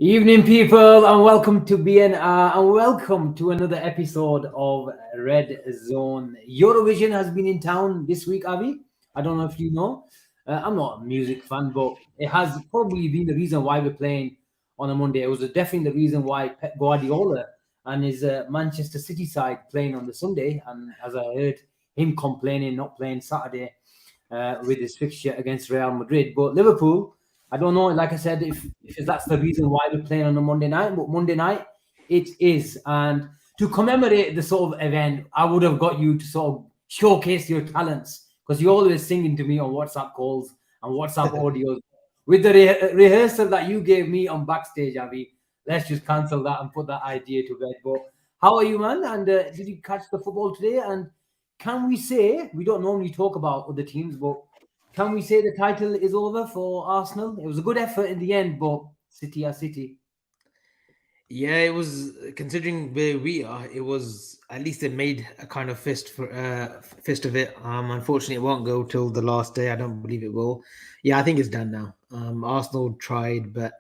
Evening, people, and welcome to BNR, and welcome to another episode of Red Zone. Eurovision has been in town this week, Avi. I don't know if you know. I'm not a music fan, but it has probably been the reason why we're playing on a Monday. It was definitely the reason why Pep Guardiola and his Manchester City side playing on the Sunday. And as I heard him complaining, not playing Saturday with his fixture against Real Madrid, but Liverpool. I don't know, like I said, if that's the reason why we're playing on a Monday night, but Monday night it is. And to commemorate the sort of event, I would have got you to sort of showcase your talents because you're always singing to me on WhatsApp calls and WhatsApp audios. With the rehearsal that you gave me on backstage, Avi, let's just cancel that and put that idea to bed. But how are you, man? And did you catch the football today? And can we say, we don't normally talk about other teams, but can we say the title is over for Arsenal? It was a good effort in the end, but City are City. Yeah, it was considering where we are. It was at least they made a kind of fist of it. Unfortunately, it won't go till the last day. I don't believe it will. Yeah, I think it's done now. Arsenal tried, but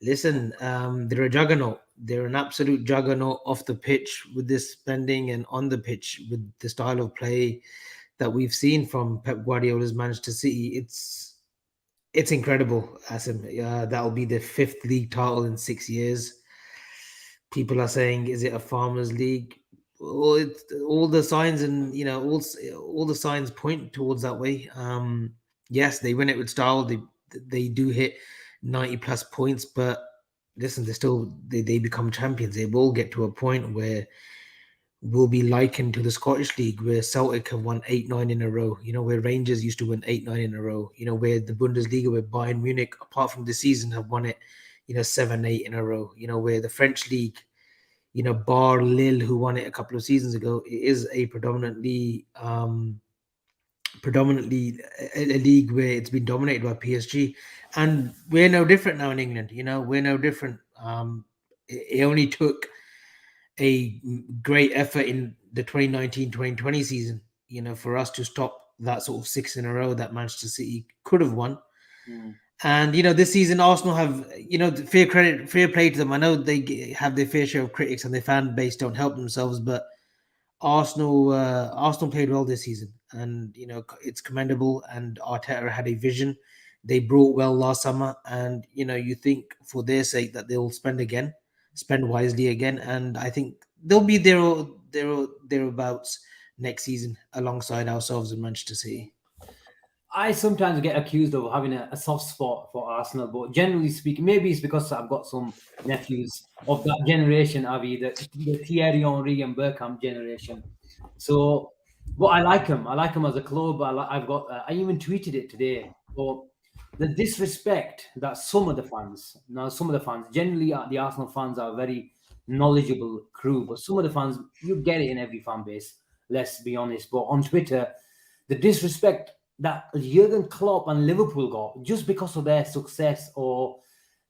listen, they're a juggernaut. They're an absolute juggernaut off the pitch with this spending and on the pitch with the style of play that we've seen from Pep Guardiola's Manchester City. It's incredible, Asim. That'll be the fifth league title in 6 years. People are saying, is it a farmers league? Well, it's all the signs and all the signs point towards that way. Yes, they win it with style. They do hit 90 plus points, but listen, they become champions. They will get to a point where will be likened to the Scottish League, where Celtic have won 8-9 in a row. Where Rangers used to win 8-9 in a row. Where the Bundesliga, where Bayern Munich, apart from the season, have won it. 7-8 in a row. Where the French league, bar Lille, who won it a couple of seasons ago, it is a predominantly a league where it's been dominated by PSG, and we're no different now in England. We're no different. It only took a great effort in the 2019-2020 season, for us to stop that sort of six in a row that Manchester City could have won. Mm. And this season, Arsenal have fair play to them. I know they have their fair share of critics, and their fan base don't help themselves. But Arsenal played well this season, and it's commendable. And Arteta had a vision. They brought well last summer, and you think for their sake that they'll spend wisely again, and I think they'll be thereabouts next season alongside ourselves in Manchester City. I sometimes get accused of having a soft spot for Arsenal, but generally speaking, maybe it's because I've got some nephews of that generation, Avi, the Thierry Henry and Bergkamp generation. So, but I like them. I like them as a club. I've got. I even tweeted it today. But the disrespect that some of the fans, generally the Arsenal fans are a very knowledgeable crew, but some of the fans, you get it in every fan base. Let's be honest. But on Twitter, the disrespect that Jurgen Klopp and Liverpool got just because of their success or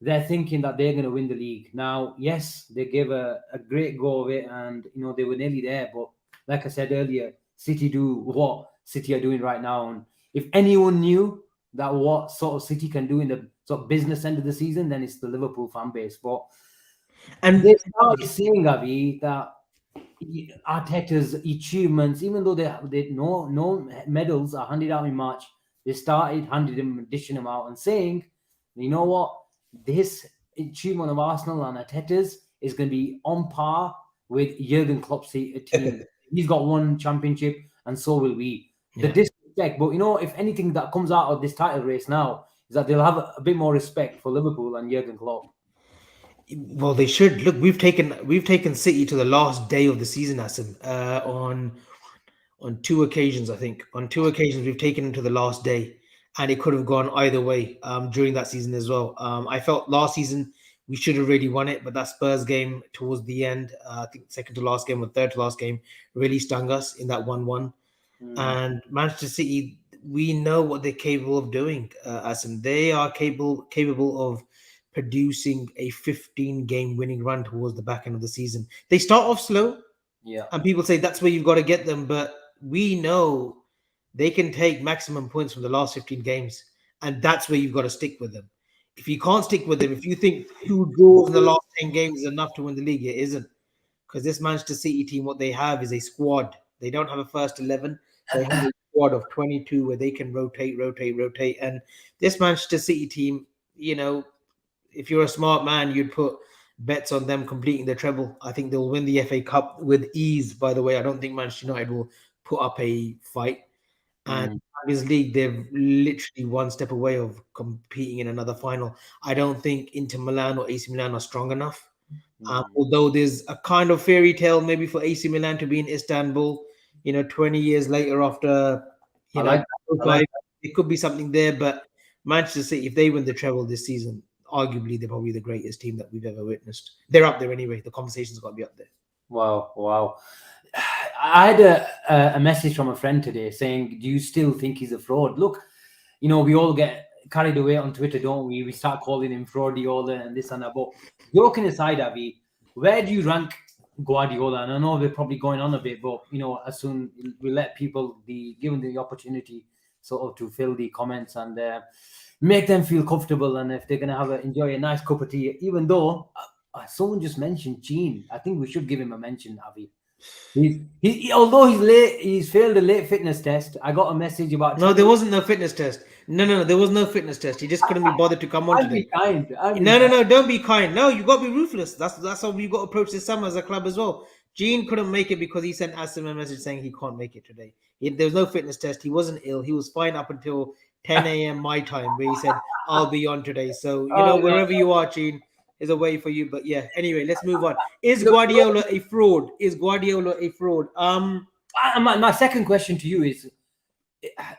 they're thinking that they're going to win the league. Now, yes, they gave a great go of it and, they were nearly there. But like I said earlier, City do what City are doing right now. And if anyone knew that what sort of City can do in the sort of business end of the season, then it's the Liverpool fan base. But And they started saying, Avi, that Arteta's achievements, even though they no medals are handed out in March, they started dishing them out and saying, you know what, this achievement of Arsenal and Arteta's is going to be on par with Jurgen Klopp's team. He's got one championship, and so will we. The yeah. disrespect, but if anything that comes out of this title race now is that they'll have a bit more respect for Liverpool and Jurgen Klopp. Well, they should look. We've taken City to the last day of the season, Asim. On two occasions, I think. On two occasions, we've taken them to the last day, and it could have gone either way during that season as well. I felt last season we should have really won it, but that Spurs game towards the end, I think second to last game or third to last game, really stung us in that 1-1. Mm. And Manchester City, we know what they're capable of doing, Asim. They are capable of producing a 15 game winning run towards the back end of the season. They start off slow, Yeah. and people say that's where you've got to get them, but we know they can take maximum points from the last 15 games, and that's where you've got to stick with them. if you can't stick with him, if you think 2 draws in the last 10 games is enough to win the league, it isn't. Because this Manchester City team, what they have is a squad. They don't have a first 11. They have a squad of 22 where they can rotate. And this Manchester City team, you know, if you're a smart man, you'd put bets on them completing the treble. I think they'll win the FA Cup with ease. By the way, I don't think Manchester United will put up a fight. And Mm, Champions League, they're literally one step away of competing in another final. I don't think Inter Milan or AC Milan are strong enough. mm. Although there's a kind of fairy tale maybe for AC Milan to be in Istanbul, 20 years later after, I you know, like I like 05, it could be something there. But Manchester City, if they win the treble this season, arguably they're probably the greatest team that we've ever witnessed. They're up there anyway. The conversation's got to be up there. Wow, wow. I had a message from a friend today saying, "Do you still think he's a fraud?" Look, we all get carried away on Twitter, don't we? We start calling him Fraudiola and this and that. But joking aside, Avi, where do you rank Guardiola? And I know we're probably going on a bit, but as soon we let people be given the opportunity, sort of, to fill the comments and make them feel comfortable, and if they're gonna enjoy a nice cup of tea, even though someone just mentioned Gene, I think we should give him a mention, Avi. Although he's late, he's failed a late fitness test. I got a message about No, 10 there wasn't no fitness test. No, there was no fitness test. He just couldn't be bothered to come on I'll be today. kind. I'll be No, kind. don't be kind. No, you got to be ruthless. That's how we got to approach this summer as a club as well. Gene couldn't make it because he sent Asim a message saying he can't make it today. There was no fitness test. He wasn't ill. He was fine up until 10 a.m. my time, where he said, "I'll be on today." So Oh, no. wherever you are, Gene, is a way for you. But yeah, anyway, let's move on. Is Look, Guardiola a fraud? Is Guardiola a fraud? my second question to you is,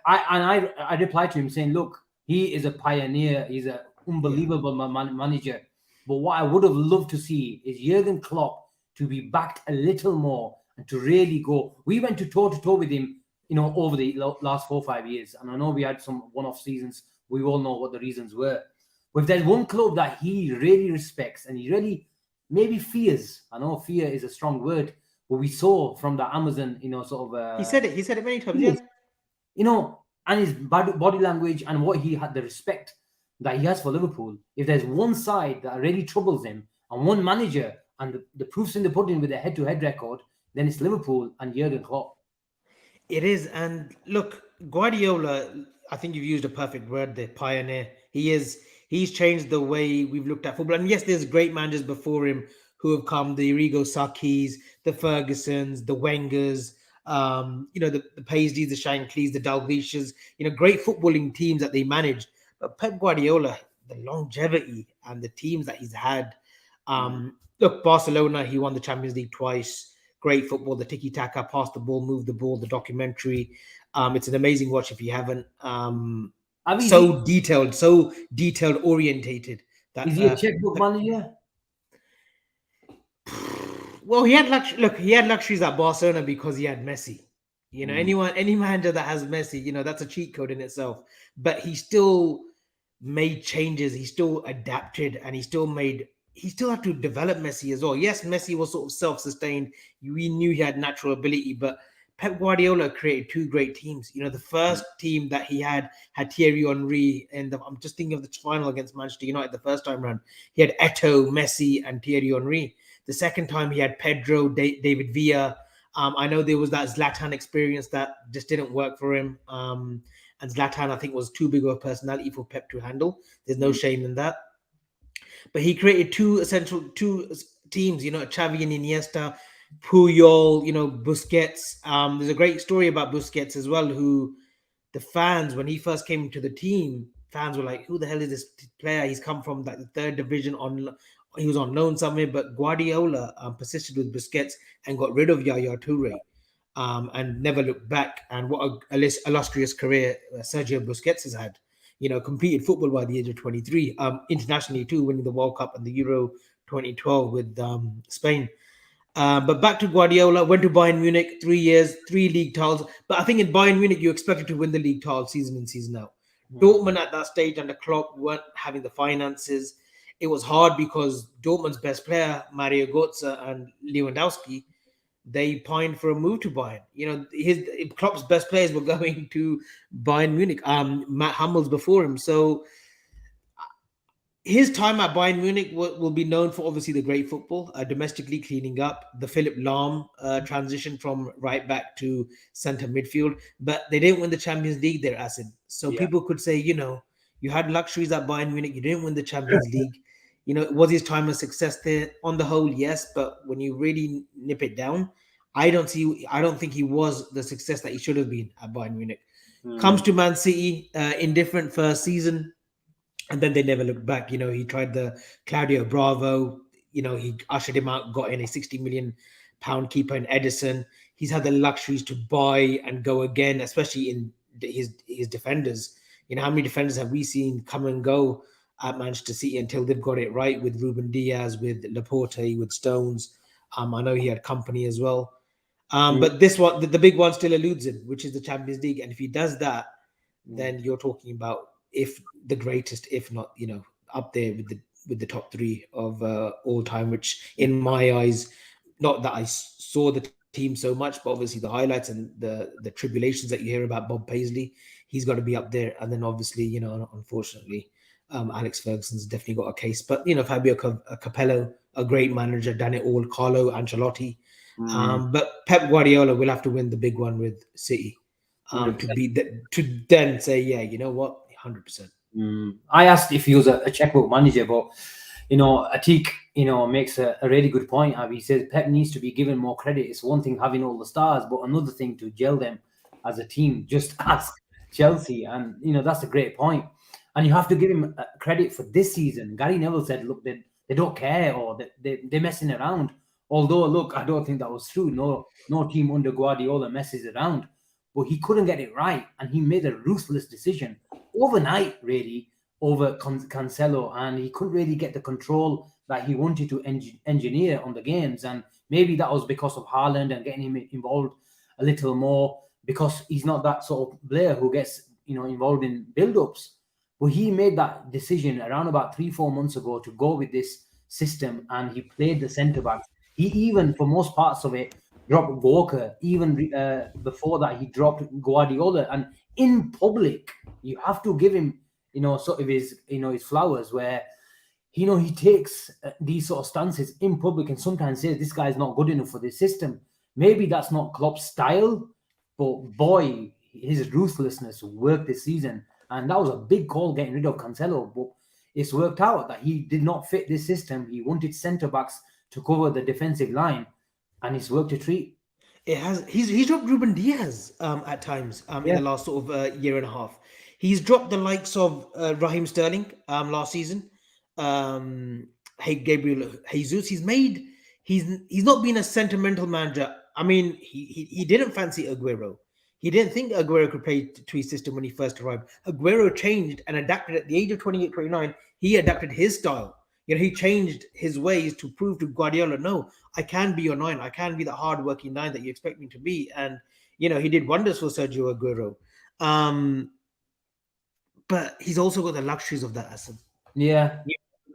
I replied to him saying, "Look, he is a pioneer. He's an Yeah. unbelievable manager. But what I would have loved to see is Jurgen Klopp to be backed a little more and to really go. We went to toe with him, over the last 4 or 5 years, and I know we had some one-off seasons. We all know what the reasons were. But if there's one club that he really respects and he really maybe fears, I know fear is a strong word, but we saw from the Amazon, sort of." He said it. He said it many times. Yeah. And his body language and what he had, the respect that he has for Liverpool. If there's one side that really troubles him and one manager, and the proof's in the pudding with a head-to-head record, then it's Liverpool and Jurgen Klopp. It is, and look, Guardiola. I think you've used a perfect word there, pioneer. He is. He's changed the way we've looked at football. And yes, there's great managers before him who have come: the Arrigo Sakis, the Fergusons, the Wengers, the Paisleys, the Shankleys, the Dalglishers. Great footballing teams that they managed. But Pep Guardiola, the longevity and the teams that he's had. Mm. Look, Barcelona, he won the Champions League twice. Great football, the tiki taka, pass the ball, move the ball, the documentary. It's an amazing watch if you haven't. I mean, So detailed, orientated. is That he a checkbook manager? Well, he had look, he had luxuries at Barcelona because he had Messi. Mm. Any manager that has Messi, that's a cheat code in itself. But he still made changes. He still adapted, and he still had to develop Messi as well. Yes, Messi was sort of self-sustained. We knew he had natural ability, but Pep Guardiola created two great teams. The Mm. first team that he had Thierry Henry, and I'm just thinking of the final against Manchester United the first time round. He had Eto'o, Messi, and Thierry Henry. The second time he had Pedro, David Villa. I know there was that Zlatan experience that just didn't work for him. And Zlatan, I think, was too big of a personality for Pep to handle. There's no Mm. shame in that. But he created two teams, Xavi and Iniesta, Puyol, Busquets. There's a great story about Busquets as well, who the fans, when he first came to the team, fans were like, "Who the hell is this player? He's come from like the third division he was on loan somewhere." But Guardiola persisted with Busquets and got rid of Yaya Toure, and never looked back. And what a illustrious career Sergio Busquets has had. Competed football by the age of 23, internationally too, winning the World Cup and the Euro 2012 with Spain. But back to Guardiola, went to Bayern Munich, 3 years, 3 league titles. But I think in Bayern Munich, you expected to win the league title season in, season out. Mm. Dortmund at that stage under Klopp weren't having the finances. It was hard because Dortmund's best player, Mario Götze and Lewandowski, they pined for a move to Bayern. His Klopp's best players were going to Bayern Munich. Matt Hummels before him. So his time at Bayern Munich will be known for obviously the great football, domestically cleaning up the Philip Lahm transition from right back to centre midfield. But they didn't win the Champions League there, Asim. So Yeah. people could say, you had luxuries at Bayern Munich, you didn't win the Champions League. Was his time a success there? On the whole, yes. But when you really nip it down, I don't think he was the success that he should have been at Bayern Munich. Mm, Comes to Man City, indifferent first season, and then they never looked back. He tried the Claudio Bravo. He ushered him out, got in a 60 million pound keeper in Edison. He's had the luxuries to buy and go again, especially in his defenders. How many defenders have we seen come and go at Manchester City until they've got it right, with Ruben Diaz, with Laporte, with Stones. I know he had company as well. mm, But this one, the big one, still eludes him, which is the Champions League. And if he does that, mm, then you're talking about, if the greatest, if not, up there with the top three of all time. Which, in my eyes, not that I saw the team so much, but obviously the highlights and the tribulations that you hear about Bob Paisley, he's got to be up there. And then obviously, unfortunately, Alex Ferguson's definitely got a case. But Fabio Capello, a great manager, done it all. Carlo Ancelotti, mm. but Pep Guardiola will have to win the big one with City, to 100%. be to then say, yeah, you know what, 100%. I asked if he was a checkbook manager, but Atik, makes a really good point. He says Pep needs to be given more credit. It's one thing having all the stars, but another thing to gel them as a team. Just ask Chelsea, and that's a great point. And you have to give him credit for this season. Gary Neville said, "Look, they don't care, or they're messing around." Although, look, I don't think that was true. No team under Guardiola messes around, but he couldn't get it right, and he made a ruthless decision overnight, really, over Cancelo, and he couldn't really get the control that he wanted to engineer on the games. And maybe that was because of Haaland and getting him involved a little more, because he's not that sort of player who gets involved in build-ups. But he made that decision around about 3-4 months ago to go with this system, and he played the centre backs. He even, for most parts of it, dropped Walker. Even before that, he dropped Guardiola, and in public, you have to give him sort of his flowers, where he takes these sort of stances in public and sometimes says this guy's not good enough for this system. Maybe that's not Klopp's style, but boy, his ruthlessness worked this season, and that was a big call getting rid of Cancelo. But it's worked out that he did not fit this system. He wanted centre backs to cover the defensive line, and it's worked a treat. It has. He's dropped Ruben Diaz at times in Yeah. the last sort of year and a half. He's dropped the likes of Raheem Sterling last season. Hey, Gabriel Jesus. He's not been a sentimental manager. I mean, he didn't fancy Aguero. He didn't think Aguero could play to his system when he first arrived. Aguero changed and adapted at the age of 28, 29. He adapted his style. He changed his ways to prove to Guardiola, no, I can be your nine. I can be the hard-working nine that you expect me to be. And, he did wonders for Sergio Aguero. Um, but he's also got the luxuries of that asset. Yeah.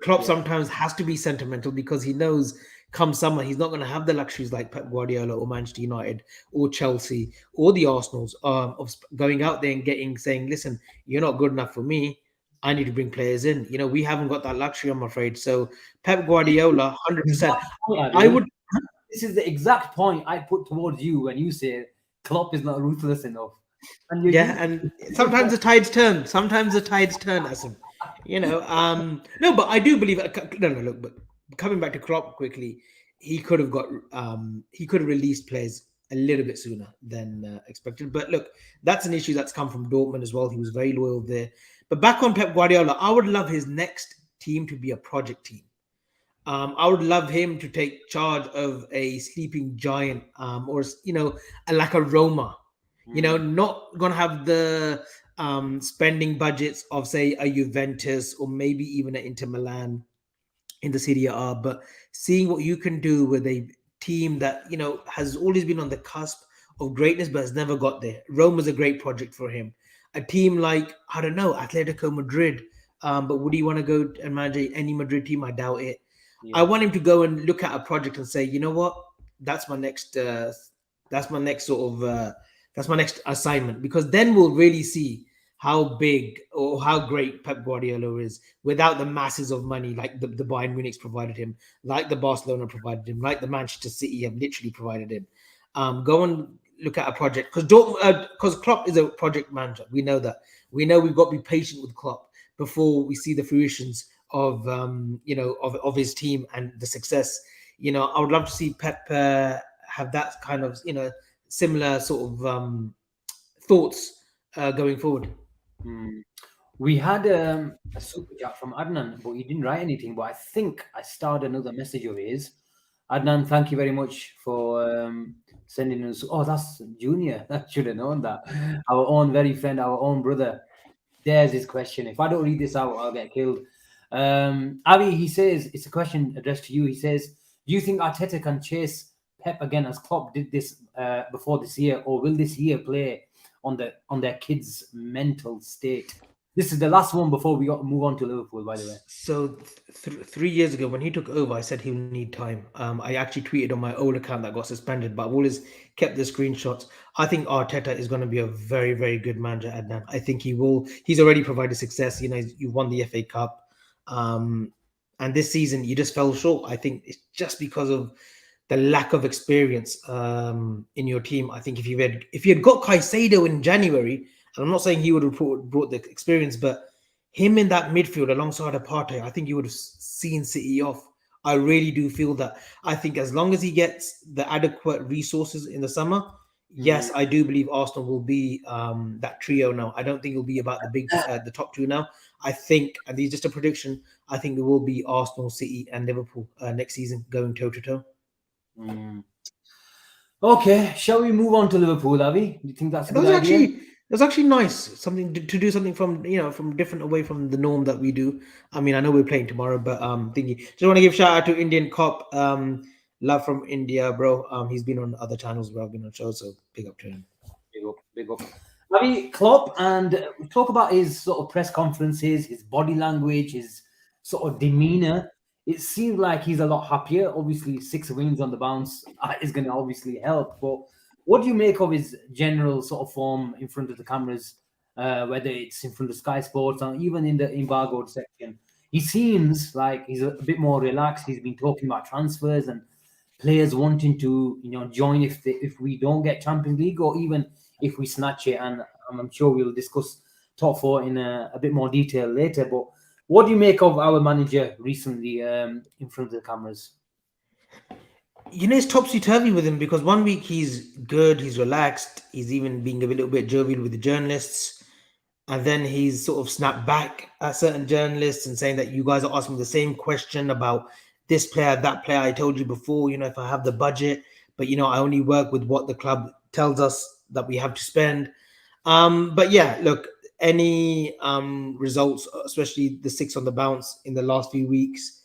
Klopp Yeah. sometimes has to be sentimental because he knows come summer he's not going to have the luxuries like Pep Guardiola or Manchester United or Chelsea or the Arsenals, of going out there and saying, listen, you're not good enough for me. I need to bring players in. We haven't got that luxury, I'm afraid. So Pep Guardiola, 100%. Exact point, I Adi. would. This is the exact point I put towards you when you say Klopp is not ruthless enough, and you're Yeah, using and a good sometimes point. the tides turn. Sometimes the tides turn, Asim. No, but I do believe no, no, look, but coming back to Klopp quickly, he could have released players a little bit sooner than expected. But look, that's an issue that's come from Dortmund as well. He was very loyal there. But back on Pep Guardiola, I would love his next team to be a project team. I would love him to take charge of a sleeping giant, or like a Roma. Mm, Not gonna have the spending budgets of, say, a Juventus or maybe even an Inter Milan in the Serie A, but seeing what you can do with a team that has always been on the cusp of greatness but has never got there. Rome is a great project for him. A team like, I don't know, Atletico Madrid. But would he want to go and manage any Madrid team? I doubt it. I yeah. want him to go and look at a project and say, you know what, that's my next, that's my next sort of, that's my next assignment, because then we'll really see how big or how great Pep Guardiola is without the masses of money like the Bayern Munich's provided him, like the Barcelona provided him, like the Manchester City have literally provided him. Go and look at a project because Klopp is a project manager. We know that. We know we've got to be patient with Klopp before we see the fruitions of of his team and the success. I would love to see Pep have that kind of similar sort of thoughts going forward. Hmm. We had a super chat from Adnan, but he didn't write anything. But I think I starred another message of his. Adnan, thank you very much for sending us. Oh, that's Junior. I should have known that. Our own very friend, our own brother. There's his question. If I don't read this out, I'll get killed. Avi, he says, it's a question addressed to you. He says, do you think Arteta can chase Pep again as Klopp did this before this year, or will this year play on their kids' mental state? This is the last one before we move on to Liverpool, by the way. So 3 years ago when he took over, I said he'll need time. I actually tweeted on my old account that got suspended, but I've always kept the screenshots. I think Arteta is going to be a very, very good manager, Adnan. I think he will. He's already provided success. You won the FA Cup, um, and this season you just fell short. I think it's just because of the lack of experience in your team. I think if you had got Caicedo in January, and I'm not saying he would have brought the experience, but him in that midfield alongside Partey, I think you would have seen City off. I really do feel that. I think as long as he gets the adequate resources in the summer, Mm. yes, I do believe Arsenal will be that trio now. I don't think it'll be about the top two now. I think, and this is just a prediction, I think it will be Arsenal, City, and Liverpool next season going toe to toe. Mm. Okay, shall we move on to Liverpool, Avi? Do you think that's a That good was idea? actually that was actually nice. Something to do something from from different away from the norm that we do. I mean, I know we're playing tomorrow, but thinking just want to give shout out to Indian Cop. Love from India, bro. He's been on other channels where I've been on shows, so big up to him. Big up, big up. I mean, Klopp, and we talk about his sort of press conferences, his body language, his sort of demeanor. It seems like he's a lot happier. Obviously, 6 wins on the bounce is going to obviously help. But what do you make of his general sort of form in front of the cameras, whether it's in front of Sky Sports or even in the embargoed section? He seems like he's a bit more relaxed. He's been talking about transfers and players wanting to join if we don't get Champions League or even if we snatch it. And I'm sure we'll discuss top four in a bit more detail later. But what do you make of our manager recently in front of the cameras? It's topsy turvy with him because one week he's good, he's relaxed, he's even being a little bit jovial with the journalists, and then he's sort of snapped back at certain journalists and saying that you guys are asking the same question about this player, that player. I told you before, if I have the budget, but I only work with what the club tells us that we have to spend. But yeah, look, any results, especially the six on the bounce in the last few weeks,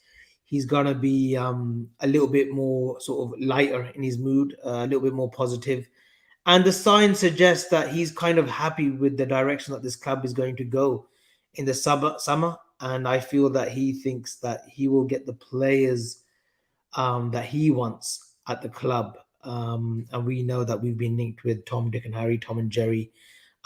he's gonna be a little bit more sort of lighter in his mood, a little bit more positive. And the signs suggest that he's kind of happy with the direction that this club is going to go in the summer. And I feel that he thinks that he will get the players that he wants at the club. And we know that we've been linked with Tom, Dick, and Harry, Tom and Jerry,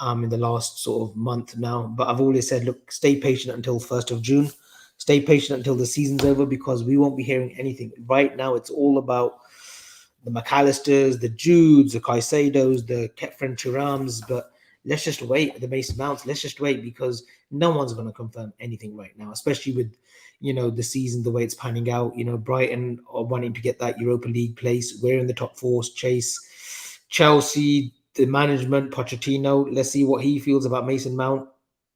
in the last sort of month now. But I've always said, look, stay patient until 1st of June. Stay patient until the season's over because we won't be hearing anything. Right now, it's all about the McAllisters, the Judes, the Caicedos, the Ketfren Chirams. But let's just wait. The Mason Mounts, let's just wait because no one's going to confirm anything right now, especially with the season the way it's panning out. Brighton are wanting to get that Europa League place. We're in the top four chase. Chelsea, the management, Pochettino. Let's see what he feels about Mason Mount,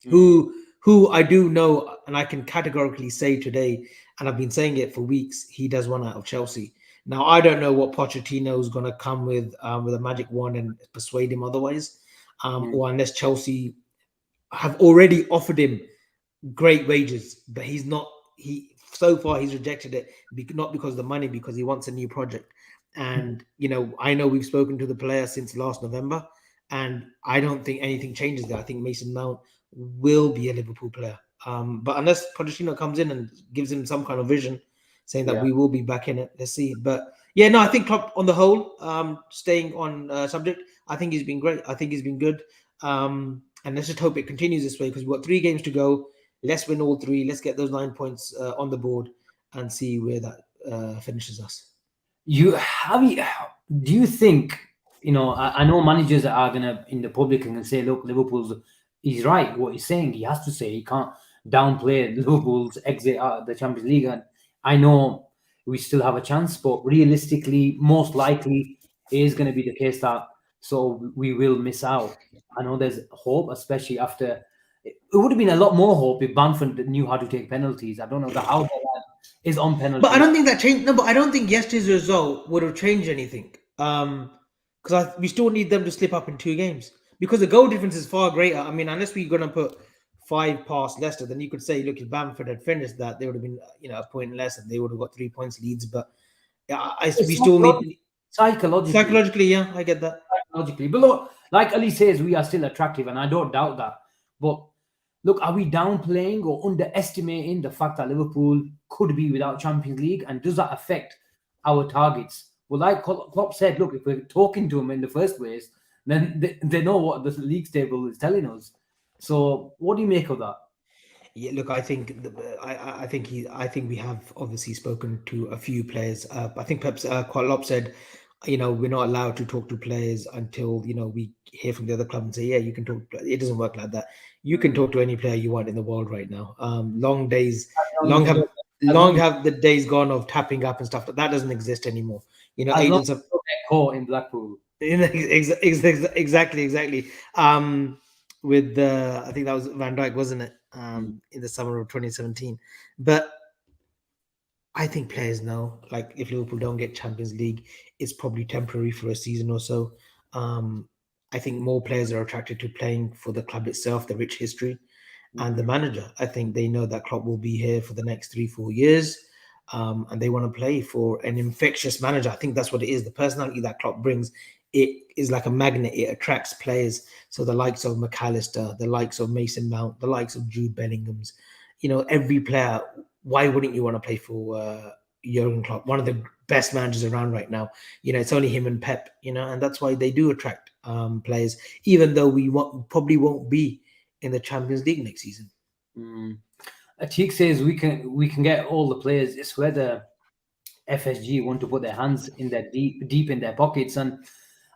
who I do know, and I can categorically say today, and I've been saying it for weeks, he does want out of Chelsea. Now I don't know what Pochettino is going to come with a magic wand and persuade him otherwise, or unless Chelsea have already offered him great wages, but he's not. He so far he's rejected it, not because of the money, because he wants a new project. And I know we've spoken to the player since last November, and I don't think anything changes there. I think Mason Mount will be a Liverpool player, but unless Pochettino comes in and gives him some kind of vision, saying that Yeah. we will be back in it, let's see. But yeah, no, I think Klopp on the whole, staying on subject, I think he's been great. I think he's been good. and let's just hope it continues this way because we've got 3 games to go. Let's win all 3. Let's get those 9 points on the board and see where that finishes us. You have you, do you think, I know managers are gonna in the public and say, look, Liverpool's he's right what he's saying. He has to say he can't downplay Liverpool's exit out of the Champions League. And I know we still have a chance, but realistically, most likely it is going to be the case that so we will miss out. I know there's hope, especially after it would have been a lot more hope if Bamford knew how to take penalties. I don't know the how is on But I penalties. don't think that changed. No, but I don't think yesterday's result would have changed anything. Because we still need them to slip up in 2 games because the goal difference is far greater. I mean, unless we're gonna put 5 past Leicester, then you could say, look, if Bamford had finished that, they would have been, a point less, and they would have got 3 points leads. But yeah, we still need Psychologically, psychologically. Yeah, I get that. psychologically. But look, like Ali says, we are still attractive, and I don't doubt that. But look, are we downplaying or underestimating the fact that Liverpool could be without Champions League, and does that affect our targets? Well, like Klopp said, look, if we're talking to them in the first place, then they know what the league table is telling us. So, what do you make of that? Yeah, look, I think I think we have obviously spoken to a few players. I think perhaps Klopp said, we're not allowed to talk to players until we hear from the other club and say, yeah, you can talk. It doesn't work like that. You can talk to any player you want in the world right now. Long days, long have As long long as, have the days gone of tapping up and stuff. But that doesn't exist anymore. as long as Agents have you don't get caught in Blackpool. exactly. With I think that was Van Dijk, wasn't it? Mm. In the summer of 2017. But I think players know, like, if Liverpool don't get Champions League, it's probably temporary for a season or so. Um, I think more players are attracted to playing for the club itself, the rich history, and the Mhm. manager. I think they know that Klopp will be here for the next 3, 4 years, and they want to play for an infectious manager. I think that's what it is. The personality that Klopp brings, it is like a magnet. It attracts players. So the likes of McAllister, the likes of Mason Mount, the likes of Jude Bellingham's, every player. Why wouldn't you want to play for Jurgen Klopp, one of the best managers around right now? It's only him and Pep. And that's why they do attract players, even though probably won't be in the Champions League next season. Mm. Atik says we can get all the players. It's whether FSG want to put their hands in their deep in their pockets. And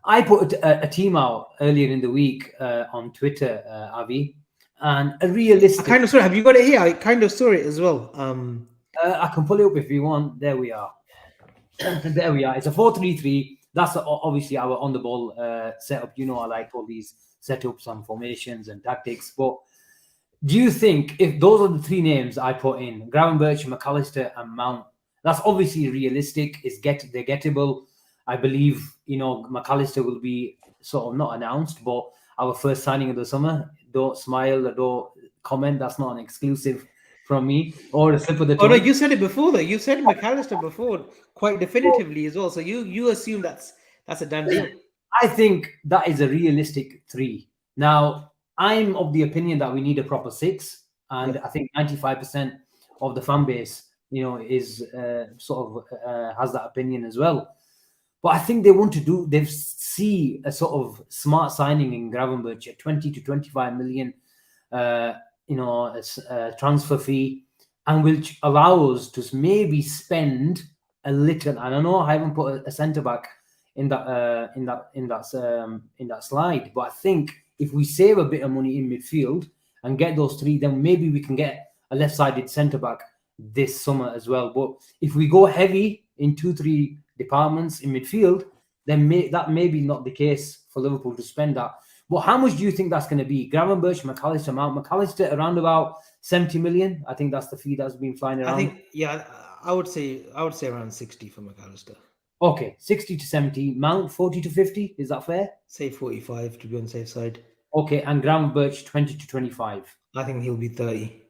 I put a team out earlier in the week on Twitter, Avi, and a I realistic. kind of saw it. Have you got it here? I kind of saw it as well. I can pull it up if you want. There we are. There we are. It's a 4-3-3. That's obviously our on the ball setup. I like all these setups and formations and tactics. But do you think if those are the three names I put in, Gravenberch, McAllister, and Mount, that's obviously realistic. They're gettable. I believe McAllister will be sort of not announced, but our first signing of the summer. Don't smile, don't comment. That's not an exclusive from me or a slip of the Oh no, tongue. you said it before though. You said McAllister before quite definitively as well. So you assume that's a done deal. I think that is a realistic three. Now, I'm of the opinion that we need a proper six, and Yeah. I think 95% of the fan base, is sort of has that opinion as well. But I think they see a sort of smart signing in Gravenberch at 20 to 25 million, uh, transfer fee, and which allows us to maybe spend a little. And I know I haven't put a centre back in that slide, but I think if we save a bit of money in midfield and get those three, then maybe we can get a left-sided centre back this summer as well. But if we go heavy in 2-3 departments in midfield, then that may be not the case for Liverpool to spend that. But how much do you think that's going to be? Gravenberch, McAllister, Mount. McAllister around about 70 million. I think that's the fee that's been flying I around. think yeah, I would say around 60 for McAllister. Okay, 60 to 70. Mount 40 to 50. Is that fair? Say 45 to be on the safe side. Okay, and Gravenberch 20 to 25. I think he'll be 30.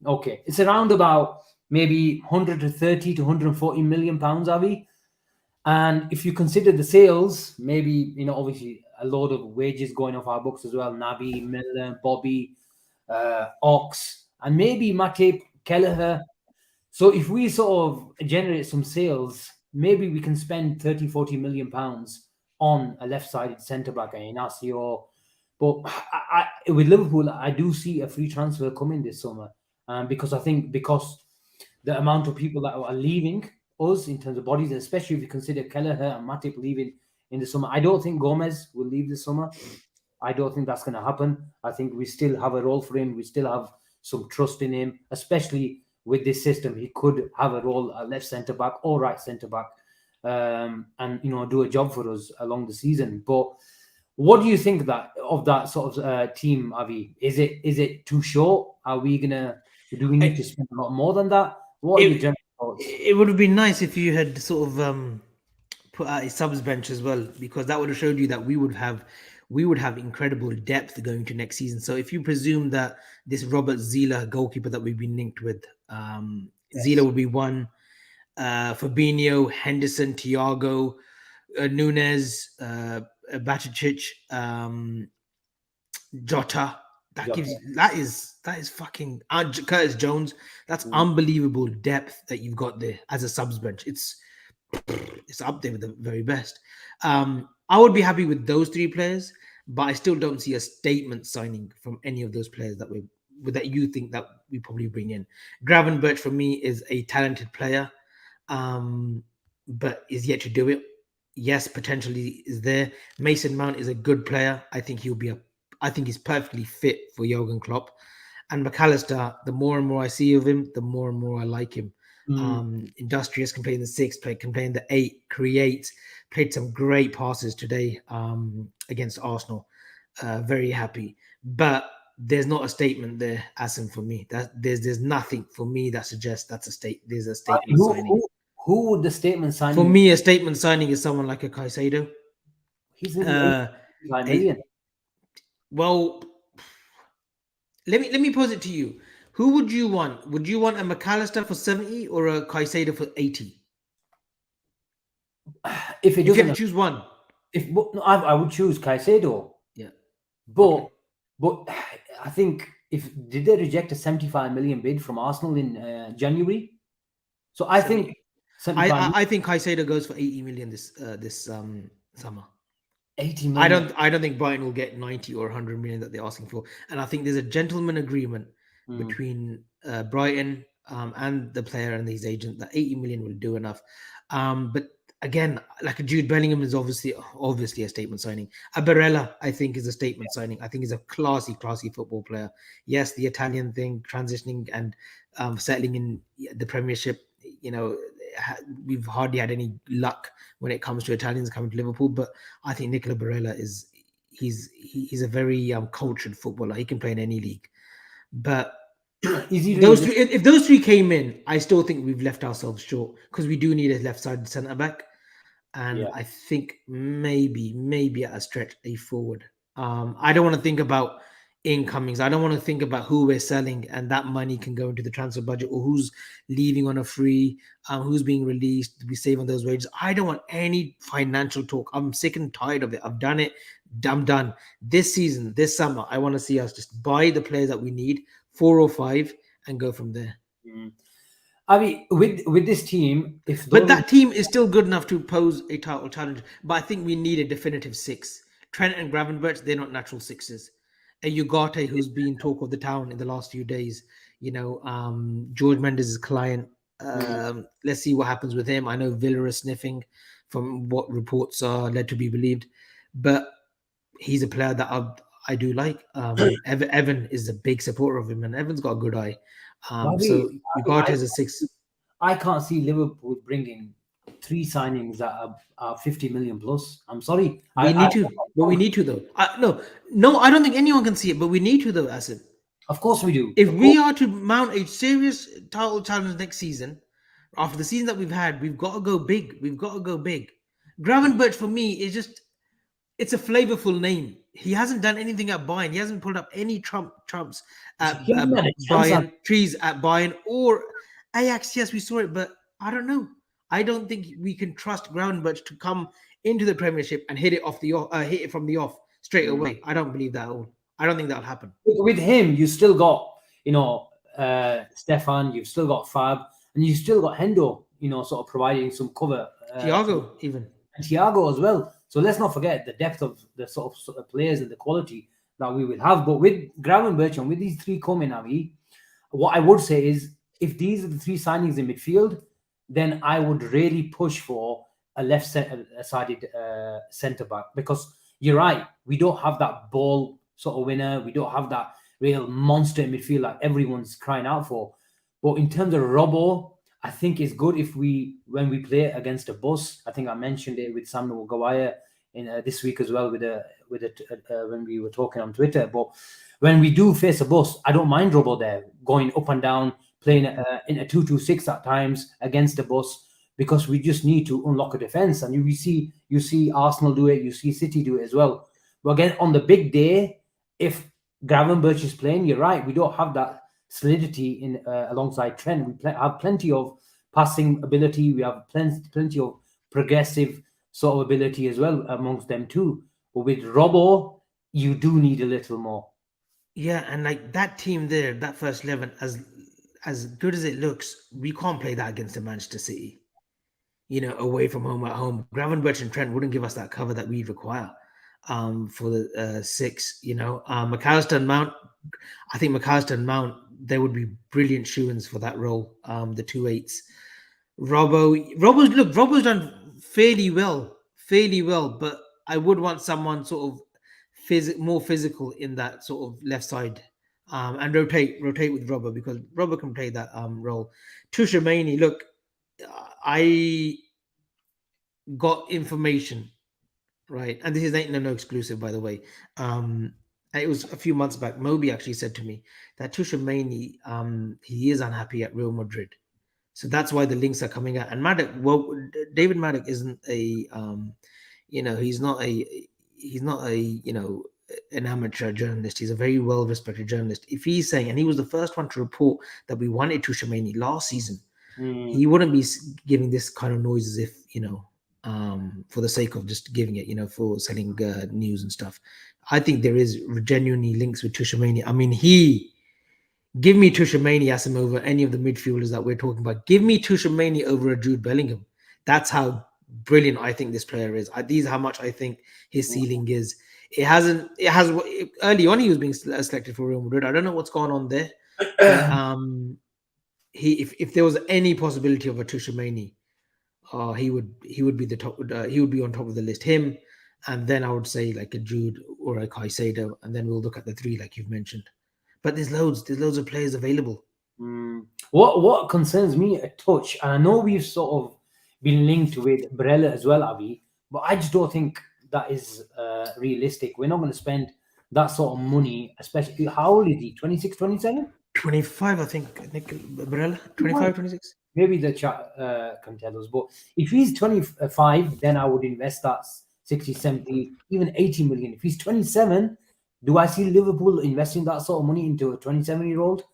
Okay, it's around about maybe 130 to 140 million pounds, Avi. And if you consider the sales, maybe, obviously a load of wages going off our books as well. Naby, Miller, Bobby, Ox, and maybe Matip, Kelleher. So if we sort of generate some sales, maybe we can spend 30, 40 million pounds on a left-sided centre back, Inacio. But with Liverpool, I do see a free transfer coming this summer, because I think because the amount of people that are leaving us in terms of bodies, especially if you consider Kelleher and Matip leaving in the summer. I don't think Gomez will leave this summer. I don't think that's going to happen. I think we still have a role for him. We still have some trust in him, especially with this system. He could have a role at left centre back or right centre back, and do a job for us along the season. But what do you think that of that sort of team, Avi? Is it too short? Are we gonna? Do we need to spend a lot more than that? What are your It general thoughts? it would have been nice if you had sort of put out a subs bench as well, because that would have showed you that we would have incredible depth going to next season. So if you presume that this Robert Zila goalkeeper that we've been linked with, Zila Yes. would be one, Fabinho, Henderson, Thiago, Nunez, Baticic, Jota. Jota. That is fucking Curtis Jones. That's Mm, unbelievable depth that you've got there as a subs bench. It's up there with the very best. I would be happy with those three players, but I still don't see a statement signing from any of those players that you think that we probably bring in. Gravenberch for me is a talented player, but is yet to do it. Yes, potentially is there. Mason Mount is a good player. I think he's perfectly fit for Jurgen Klopp. And McAllister, the more and more I see of him, the more and more I like him. mm. Industrious can play in the six, can play in the eight, create, played some great passes today against Arsenal. Very happy. But there's not a statement there, Asim, for me. That there's nothing for me that suggests there's a statement Who, signing. who, who would the statement For signing? me, a statement signing is someone like a Caicedo. He's nearly Uh, 85 eh, million. well, let me pose it to you. Who would you want? Would you want a McAllister for 70 or a Caicedo for 80? If it If you had doesn't, to choose one. no, I would choose Caicedo. Yeah. But Okay. but I think if did they reject a 75 million bid from Arsenal in January? So I think 70. 75 I think Caicedo goes for 80 million this summer. 80 I million. don't I don't think Brighton will get 90 or 100 million that they're asking for. And I think there's a gentleman agreement Mm, between Brighton and the player and his agent that 80 million will do enough. But again, like a Jude Bellingham is obviously a statement signing. A Barella, I think, is a statement signing. I think he's a classy football player. Yes, the Italian thing, transitioning and settling in the Premiership. You know, we've hardly had any luck when it comes to Italians coming to Liverpool. But I think Nicola Barella he's a very cultured footballer. He can play in any league. But is he those three, realistic? if those three came in, I still think we've left ourselves short because we do need a left side centre back, and Yeah. I think maybe at a stretch a forward. I don't want to think about incomings. I don't want to think about who we're selling, and that money can go into the transfer budget or who's leaving on a free, who's being released. We save on those wages. I don't want any financial talk. I'm sick and tired of it. I've done it. I'm done. This season, this summer, I want to see us just buy the players that we need, 4 or 5, and go from there. Mm. I mean, with this team, if But those that team is still good enough to pose a title challenge. But I think we need a definitive six. Trent and Gravenberch, they're not natural sixes. A Ugarte, who's been talk of the town in the last few days, George Mendes' client. mm, Let's see what happens with him. I know Villa is sniffing from what reports are led to be believed. But he's a player that I do like. Evan is a big supporter of him, and Evan's got a good eye. Bobby, So Ugarte I, is a six. I can't see Liverpool bringing three signings that are 50 million plus. I'm sorry. We need to, but we need to though. No, I don't think anyone can see it, but we need to though, Asim. Of course we do. If Of course. we are to mount a serious title challenge next season, after the season that we've had, we've got to go big. We've got to go big. Gravenberch for me is just it's a flavorful name. He hasn't done anything at Bayern. He hasn't pulled up any trumps at He hasn't had a chance on. Bayern, trees at Bayern or Ajax. Yes, we saw it, but I don't know. I don't think we can trust Gravenberch to come into the Premiership and hit it hit it from the off straight Mm. away. I don't believe that at all. I don't think that'll happen. With him, you still got, Stefan, you've still got Fab, and you've still got Hendo, sort of providing some cover Thiago, even. and Thiago as well. So let's not forget the depth of the sort of players and the quality that we will have. But with Gravenberch and with these three coming, Avi, what I would say is if these are the three signings in midfield, then I would really push for a left-sided centre back, because you're right, we don't have that ball sort of winner, we don't have that real monster in midfield like everyone's crying out for. But in terms of Robbo, I think it's good if when we play against a bus. I think I mentioned it with Samuel Gawaya in this week as well when we were talking on Twitter. But when we do face a bus, I don't mind Robbo there going up and down, playing in a 2-2-6 at times against the bus, because we just need to unlock a defense. And you see Arsenal do it, you see City do it as well. But again, on the big day, if Gravenberch is playing, you're right, we don't have that solidity in alongside Trent. We have plenty of passing ability. We have plenty of progressive sort of ability as well amongst them too. But with Robbo, you do need a little more. Yeah, and like that team there, that first 11, as good as it looks, we can't play that against the Manchester City. Away from home at home. Gravenberch and Trent wouldn't give us that cover that we require for the six. McAllister and Mount. I think McAllister and Mount, they would be brilliant shoo-ins for that role. The 2-8s. Robbo's done fairly well, but I would want someone sort of more physical in that sort of left side, and rotate with Robbo, because Robbo can play that role. Tushimani, look, I got information, right, and this is ain't no exclusive, by the way. It was a few months back. Moby actually said to me that Tushimani, he is unhappy at Real Madrid. So that's why the links are coming out. And Maddock, well, David Maddock isn't he's not an amateur journalist. He's a very well-respected journalist. If he's saying, and he was the first one to report that we wanted Tushimani last season, he wouldn't be giving this kind of noise as if, for the sake of just giving it, for selling news and stuff. I think there is genuinely links with Tushimani. I mean, give me Tushimani, Asim, over any of the midfielders that we're talking about. Give me Tushimani over a Jude Bellingham. That's how brilliant I think this player is. These how much I think his ceiling is. Early on he was being selected for Real Madrid. I don't know what's going on there. But, if there was any possibility of a Tushimani, he would be the top. He would be on top of the list. Him, and then I would say like a Jude or a Caicedo, and then we'll look at the three like you've mentioned. But there's loads of players available. What concerns me a touch, and I know we've sort of been linked with Barella as well, Avi, but I just don't think that is realistic. We're not going to spend that sort of money, especially, how old is he? 26, 27? 25, I think, Nick Barella. 25, 26. Maybe the chat can tell us. But if he's 25, then I would invest that 60, 70, even 80 million. If he's 27, do I see Liverpool investing that sort of money into a 27-year-old?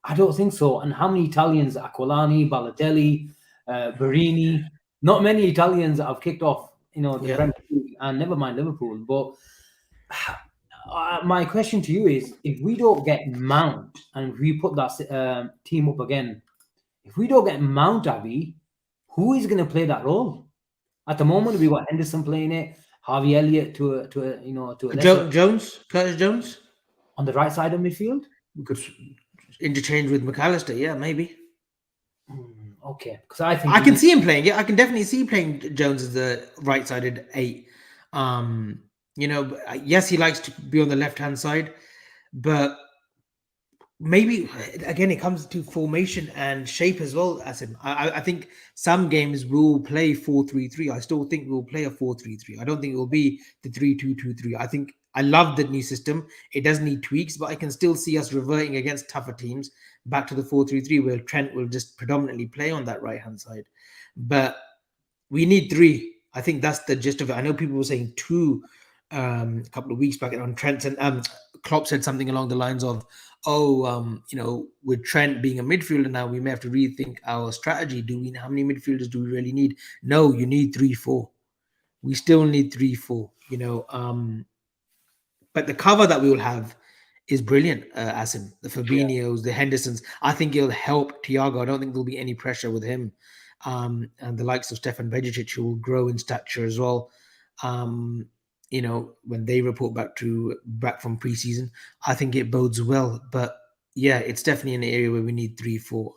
I don't think so. And how many Italians, Aquilani, Balotelli, Barini, not many Italians have kicked off, the Premier League, and never mind Liverpool. But my question to you is, if we don't get Mount and if we put that team up again, if we don't get Mount, Abbey, who is going to play that role? At the moment, we got Henderson playing it, Harvey Elliott to a Curtis Jones on the right side of midfield. We could interchange with McAllister, yeah, maybe. Okay, because I think I can see him playing. Yeah, I can definitely see playing Jones as the right-sided 8. Yes, he likes to be on the left-hand side, but maybe again it comes to formation and shape as well. Asim, I think some games will play 4-3-3. I still think we'll play a 4-3-3. I don't think it will be the 3-2-2-3. I think I love the new system. It does need tweaks, but I can still see us reverting against tougher teams back to the 4-3-3, where Trent will just predominantly play on that right hand side. But we need 3. I think that's the gist of it. I know people were saying 2 a couple of weeks back on Trent, and Klopp said something along the lines of, with Trent being a midfielder now, we may have to rethink our strategy. How many midfielders do we really need? No, you need 3-4. We still need 3-4, but the cover that we will have is brilliant, Asim. The Fabinhos, the Hendersons. I think it'll help Thiago. I don't think there'll be any pressure with him. And the likes of Stefan Vegetic, who will grow in stature as well. when they report back from preseason, I think it bodes well. But yeah, it's definitely an area where we need 3, 4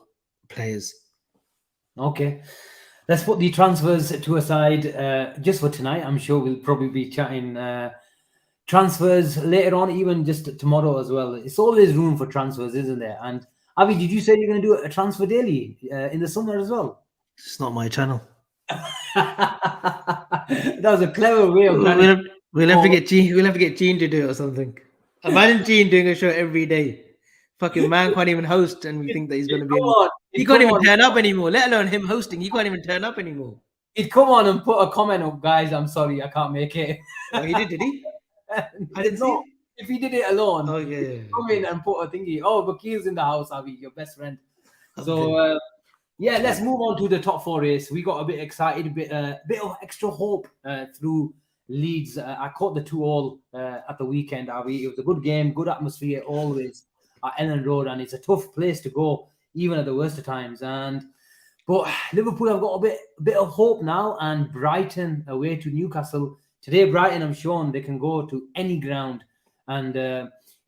players. Okay. Let's put the transfers to aside just for tonight. I'm sure we'll probably be chatting transfers later on, even just tomorrow as well. It's always room for transfers, isn't there? And Avi, did you say you're going to do a transfer daily in the summer as well? It's not my channel. That was a clever way of We'll planning. have, we'll have to Oh, get Gene. We'll have to get Gene to do it or something. Imagine Gene doing a show every day. Fucking man can't even host, and we think that he's going to be come in. on, He he'd can't come even on, turn up anymore. Let alone him hosting. He can't even turn up anymore. he'd come on and put a comment up, guys. I'm sorry, I can't make it. Oh, he did he? I didn't see No, it. if he did it alone, Oh yeah, he'd yeah, yeah, come in and put a thingy. Oh, Bakir's in the house, Avi, your best friend. So okay. yeah, let's move on to the top four race. We got a bit excited, a bit of extra hope through Leeds. I caught the 2-all at the weekend, Avi. It was a good game, good atmosphere always at Ellen Road, and it's a tough place to go, even at the worst of times. But Liverpool have got a bit of hope now, and Brighton away to Newcastle today. Brighton, I'm sure they can go to any ground, and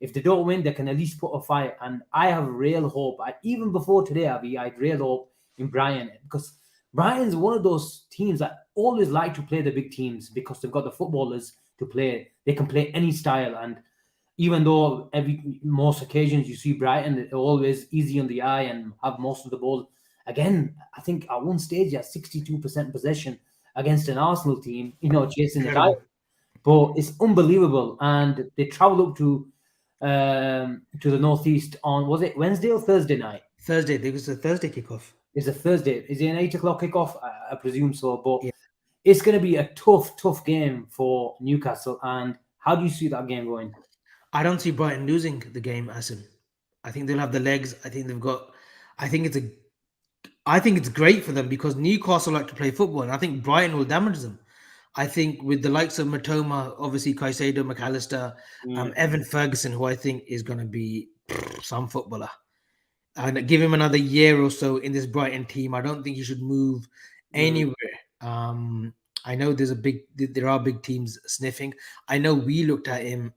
if they don't win, they can at least put a fight. And I have real hope. Even before today, Avi, I had real hope in Brighton because Brighton's one of those teams that always like to play the big teams because they've got the footballers to play. They can play any style, and even though every most occasions you see Brighton, they're always easy on the eye and have most of the ball. Again, I think at one stage, yeah, 62% possession against an Arsenal team, chasing the Incredible. title. But it's unbelievable. And they travel up to the northeast on, was it Wednesday or Thursday night? Thursday. There was a Thursday kickoff. It's a Thursday. Is it an 8 o'clock kickoff? I presume so. But Yeah. it's going to be a tough, tough game for Newcastle. And how do you see that game going? I don't see Brighton losing the game, Asim. I think they'll have the legs. I think it's a. I think it's great for them because Newcastle like to play football, and I think Brighton will damage them. I think with the likes of Matoma, obviously Caicedo, McAllister, Mm, Evan Ferguson, who I think is going to be some footballer, and give him another year or so in this Brighton team. I don't think he should move mm, anywhere. I know there are big teams sniffing. I know we looked at him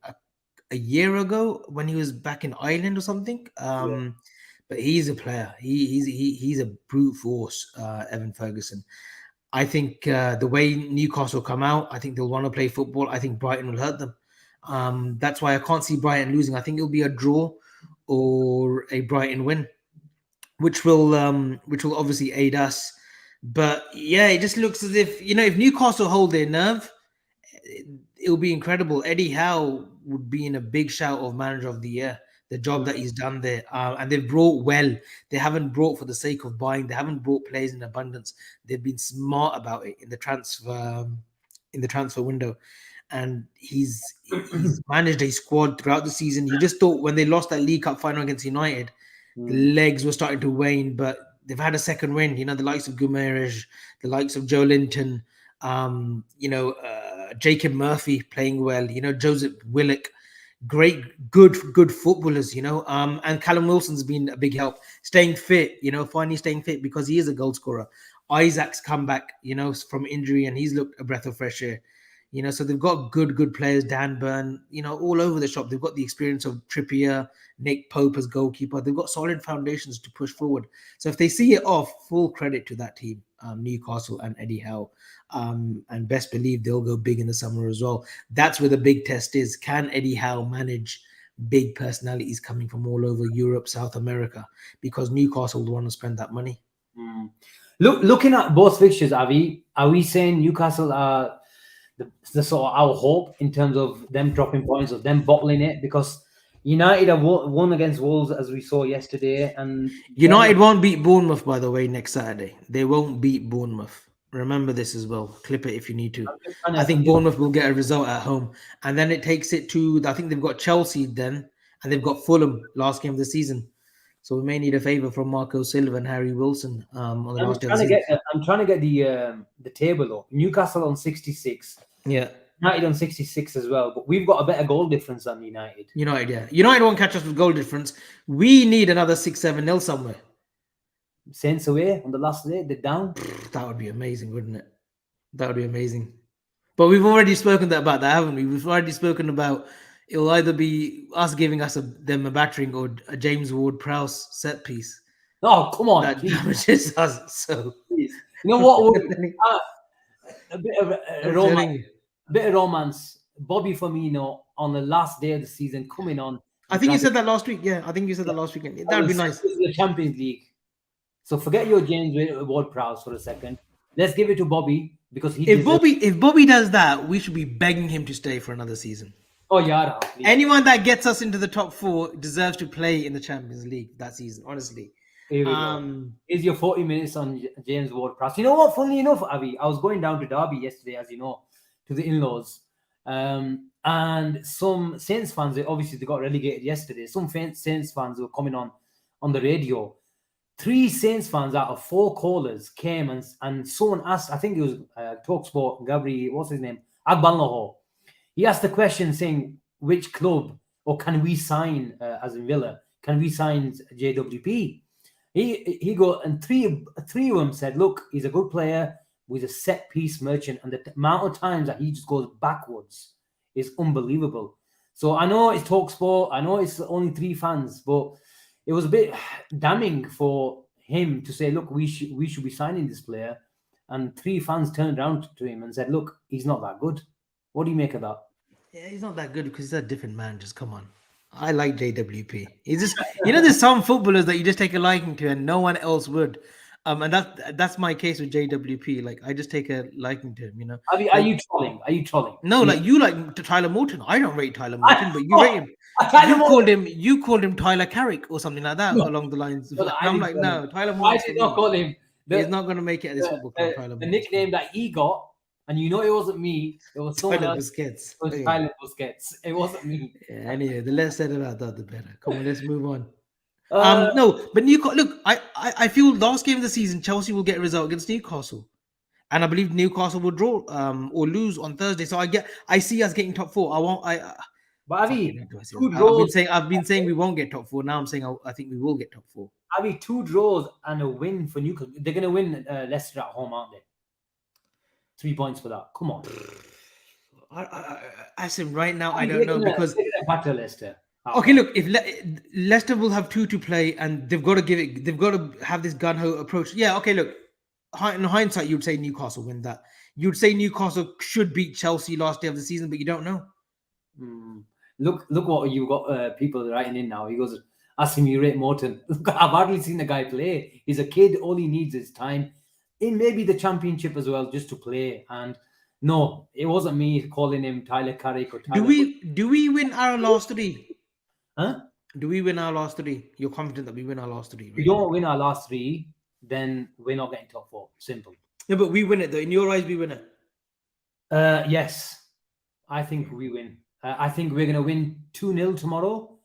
a year ago when he was back in Ireland or something. yeah. But he's a player. He's a brute force, Evan Ferguson. I think the way Newcastle come out, I think they'll want to play football. I think Brighton will hurt them. That's why I can't see Brighton losing. I think it'll be a draw or a Brighton win, which will obviously aid us. But yeah, it just looks as if if Newcastle hold their nerve, it'll be incredible. Eddie Howe would be in a big shout of manager of the year. The job Mm, that he's done there, and they've brought well. They haven't brought for the sake of buying. They haven't brought players in abundance. They've been smart about it in the transfer window, and he's managed a squad throughout the season. You just thought when they lost that League Cup final against United, mm, the legs were starting to wane, but they've had a second win. The likes of Gumeraj, the likes of Joe Linton, Jacob Murphy playing well. Joseph Willock, good footballers. And Callum Wilson's been a big help, staying fit. Finally staying fit because he is a goal scorer. Isaac's come back, from injury, and he's looked a breath of fresh air. So they've got good players. Dan Burn, all over the shop. They've got the experience of Trippier, Nick Pope as goalkeeper. They've got solid foundations to push forward. So if they see it off, full credit to that team, Newcastle and Eddie Howe. And best believe they'll go big in the summer as well. That's where the big test is. Can Eddie Howe manage big personalities coming from all over Europe, South America? Because Newcastle will want to spend that money. mm. Looking at both fixtures, are we saying Newcastle are the sort of our hope in terms of them dropping points, of them bottling it? Because United have won against Wolves as we saw yesterday, and United won't beat Bournemouth, by the way, next Saturday. They won't beat Bournemouth. Remember this as well. Clip it if you need to. I I'm think just Bournemouth will get a result at home. And then it takes it to, I think they've got Chelsea then, and they've got Fulham last game of the season. So we may need a favour from Marco Silva and Harry Wilson on the I'm last day of the trying to season. get the table though. Newcastle on 66, Yeah. United on 66 as well, but we've got a better goal difference than United. United, yeah. United won't catch us with goal difference. We need another 6-7-0 somewhere. Saints away on the last day, they're down. That would be amazing, wouldn't it? That would be amazing. But we've already spoken about that, haven't we? We've already spoken about it'll either be us giving us them a battering or a James Ward-Prowse set piece Oh, come on, that please, damages us. So please. You know what? I'm Uh, a bit of telling romance. you. A bit of romance. Bobby Firmino on the last day of the season coming on I and think you trying to said that last week. Yeah, I think you said that last weekend. I That'd will be send nice. this to the Champions League. So forget your James Ward-Prowse for a second. Let's give it to Bobby because he deserves. If Bobby does that, we should be begging him to stay for another season. Oh yeah, please. Anyone that gets us into the top four deserves to play in the Champions League that season. Honestly, Here we go. Here's your 40 minutes on James Ward-Prowse. You know what? Funnily enough, Avi, I was going down to Derby yesterday, as you know, to the in-laws. And some Saints fans, obviously they got relegated yesterday. Some Saints fans were coming on the radio. 3 Saints fans out of 4 callers came and someone asked, I think it was Talksport, Gabri, what's his name? Agbanlaho. He asked the question saying, which club or can we sign, as in Villa, can we sign JWP? He go and three of them said, look, he's a good player with a set piece merchant, and the amount of times that he just goes backwards is unbelievable. So I know it's Talksport, I know it's only 3 fans, but it was a bit damning for him to say, look, we should be signing this player, and 3 fans turned around to him and said, look, he's not that good. What do you make of that? yeah, he's not that good because he's a different man. Just come on. I like JWP. He's just there's some footballers that you just take a liking to and no one else would. And that's my case with JWP. Like I just take a liking to him. Are Like, you trolling? Are you trolling? no, like you like Tyler Morton. I don't rate Tyler Morton, but you rate him. You called him Tyler Carrick or something like that No, along the lines. Of, no, and I I'm didn't like, call him. no, Tyler I Morton. did not call him. He's not going to make it at this football club. Tyler The Morton. nickname that he got, and you know it wasn't me. It was someone Tyler else. Busquets. It was Okay. Tyler Busquets. It wasn't me. Yeah, anyway, the less said about that, the better. Come on, let's move on. Uh, No, but Newcastle. Look, I feel last game of the season, Chelsea will get a result against Newcastle, and I believe Newcastle will draw or lose on Thursday. So I see us getting top 4. I won't. but Avi, Fucking, how do I say two that? draws. I've been saying we won't get top 4. Now I'm saying I think we will get top 4. Avi, 2 draws and a win for Newcastle. They're going to win Leicester at home, aren't they? 3 points for that. Come on. Asim, right now I Avi, don't know because they're gonna batter Leicester. okay, look, if Leicester will have 2 to play and they've got to have this gun ho approach. Yeah, okay, look, in hindsight, you'd say Newcastle win that. You'd say Newcastle should beat Chelsea last day of the season, but you don't know. Look what you got people writing in now. He goes, Asim, you rate Morton. I've hardly seen the guy play. He's a kid. All he needs is time in maybe the championship as well, just to play. And no, it wasn't me calling him Tyler Carrick or Tyler. Do we win our last 3? Huh? Do we win our last 3? You're confident that we win our last 3, right? If we don't win our last 3, then we're not getting top 4. Simple. Yeah, but we win it though. In your eyes, we win it. Yes, I think we win. I think we're going to win 2-0 tomorrow.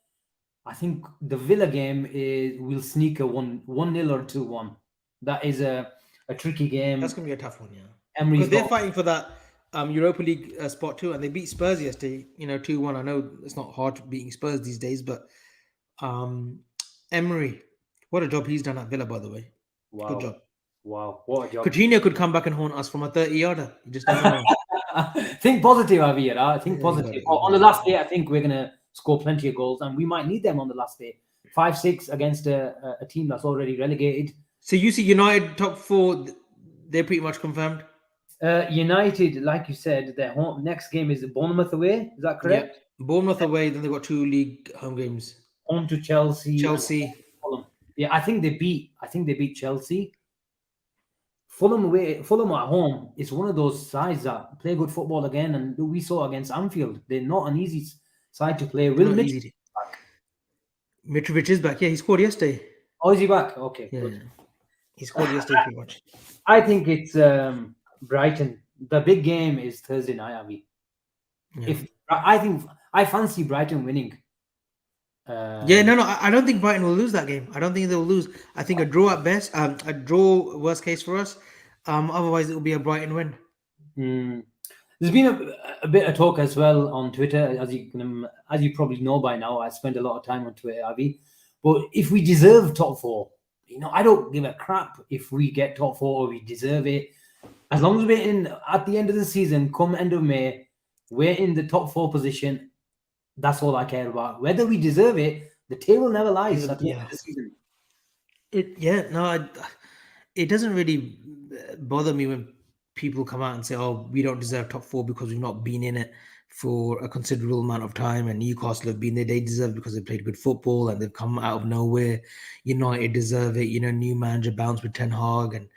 I think the Villa game will sneak a 1-0 or 2-1. That is a tricky game. That's going to be a tough one, yeah. Emery's Because they're fighting for that Europa League spot too, and they beat Spurs yesterday. 2-1. I know it's not hard beating Spurs these days, but Emery, what a job he's done at Villa, by the way. Wow. Good job. Wow, what a job. Coutinho could come back and haunt us from a 30-yarder. You just never know. Think positive, Javier. Think Yeah, positive. got it. On the last day, I think we're going to score plenty of goals, and we might need them on the last day. 5-6 against a team that's already relegated. So you see United top 4, they're pretty much confirmed? United, like you said, their next game is Bournemouth away. Is that correct? Yeah. Bournemouth away, then they've got 2 league home games. Home to Chelsea. Chelsea. Fulham. Yeah, I think they beat Chelsea. Fulham away, Fulham at home is one of those sides that play good football again, and we saw against Anfield. They're not an easy side to play. Will Mitrovic back? Mitrovic is back. Yeah, he scored yesterday. Oh, is he back? Okay, yeah. good. He scored yesterday pretty much. I think it's Brighton. The big game is Thursday night, Avi. Yeah. I fancy Brighton winning. I don't think Brighton will lose that game. I don't think they'll lose. I think a draw at best, a draw worst case for us. Otherwise, it will be a Brighton win. There's been a bit of talk as well on Twitter, as you probably know by now. I spend a lot of time on Twitter, Avi. But if we deserve top 4, I don't give a crap if we get top 4 or we deserve it. As long as we're in at the end of the season, come end of May, we're in the top four position. That's all I care about. Whether we deserve it, the table never lies at the end Yeah. of the season. It doesn't really bother me when people come out and say, "Oh, we don't deserve top four because we've not been in it for a considerable amount of time." And Newcastle have been there; they deserve because they played good football and they've come out of nowhere. United deserve it. New manager bounce with Ten Hag, and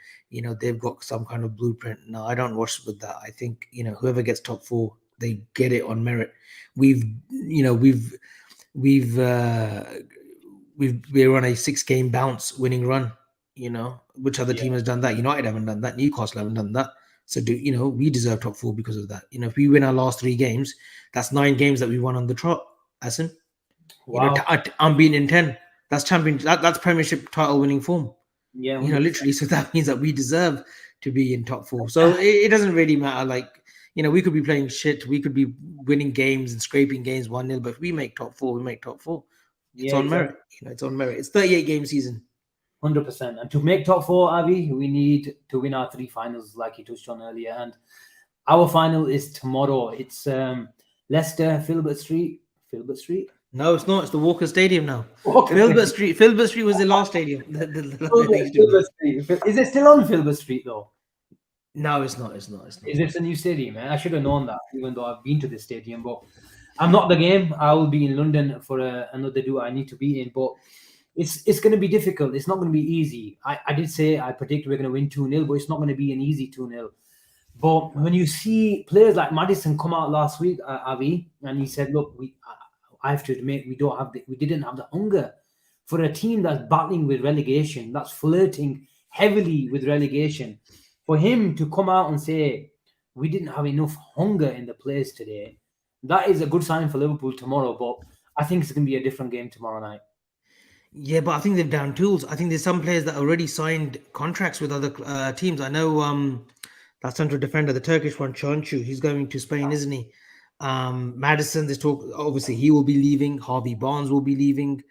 they've got some kind of blueprint. No, I don't rush with that. I think whoever gets top four, they get it on merit. We've you know we've we're on a 6 game bounce winning run. Which other Yeah. team has done that? United haven't done that. Newcastle haven't done that. So we deserve top four because of that. If we win our last 3 games, that's 9 games that we won on the trot. Asim, Wow. I'm being in 10. That's champion. That's Premiership title winning form. Yeah, 100%. Literally. So that means that we deserve to be in top four. So it doesn't really matter. Like we could be playing shit. We could be winning games and scraping games 1-0. But if we make top four, we make top four. It's Yeah, on exactly. merit. It's on merit. It's 38 game season. 100%. And to make top four, Avi, we need to win our 3 finals, like you touched on earlier. And our final is tomorrow. It's Leicester, Filbert Street. Filbert Street? No, it's not. It's the Walker Stadium now. Walker Filbert Stadium. Street. Filbert Street was the last stadium. They used to be. Filbert Street. Is it still on Filbert Street, though? No, it's not. It's not. It's not. Is this a new stadium? I should have known that, even though I've been to this stadium. But I'm not the game. I will be in London for another do I need to be in. But it's going to be difficult. It's not going to be easy. I did say I predict we're going to win 2-0, but it's not going to be an easy 2-0. But when you see players like Maddison come out last week, Avi, and he said, "Look, I have to admit we didn't have the hunger for a team that's battling with relegation, that's flirting heavily with relegation. For him to come out and say we didn't have enough hunger in the players today, that is a good sign for Liverpool tomorrow. But I think it's going to be a different game tomorrow night." Yeah, but I think they've down tools. I think there's some players that already signed contracts with other teams. I know that central defender, the Turkish one, Chonchu, he's going to Spain, isn't he? Madison, there's talk. Obviously, he will be leaving. Harvey Barnes will be leaving.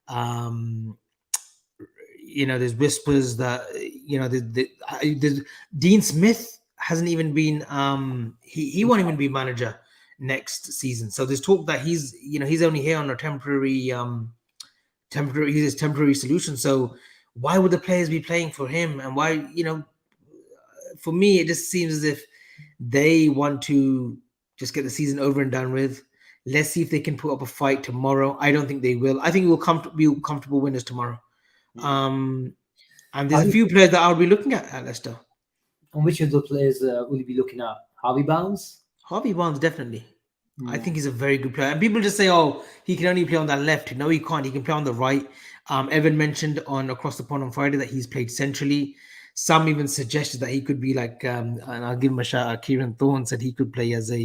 Um, there's whispers that there's Dean Smith hasn't even been. He won't even be manager next season. So there's talk that he's only here on a temporary he's his temporary solution. So why would the players be playing for him? And why, for me, it just seems as if they want to just get the season over and done with. Let's see if they can put up a fight tomorrow. I don't think they will. I think we'll be comfortable winners tomorrow. And there's a few players that I'll be looking at Leicester. And which of the players will you be looking at? Harvey Barnes? Harvey Barnes, definitely. I think he's a very good player. And people just say, "Oh, he can only play on that left." No, he can't. He can play on the right. Evan mentioned on Across the Pond on Friday that he's played centrally. Some even suggested that he could be like, and I'll give him a shout out. Kieran Thorne said he could play as a